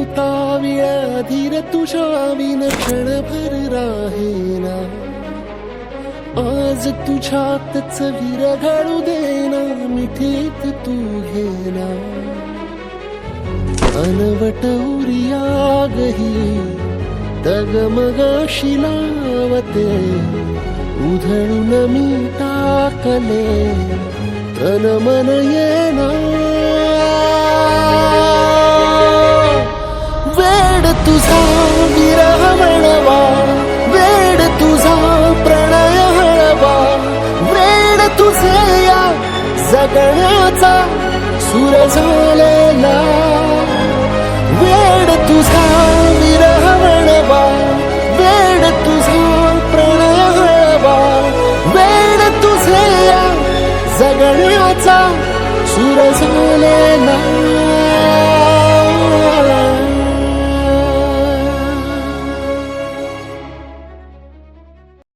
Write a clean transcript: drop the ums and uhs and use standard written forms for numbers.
नव्हता वेळ धीर तुझ्या विन क्षणभर राहेना. आज तुझ्यातच विरघळू देना मिठीत तू घेना. अनवट उरियागही डगमगाशी लावते उधळून मी टाकले तन मन येना. वेड तुझा विरह म्हणवा वेड तुझा प्रणय हळवा. वेड तुझे या जगण्याचा सूर झालेला. वेड तुझा विरह म्हणवा वेड तुझा प्रणय हळवा. वेड तुझे या जगण्याचा सूर झालेला.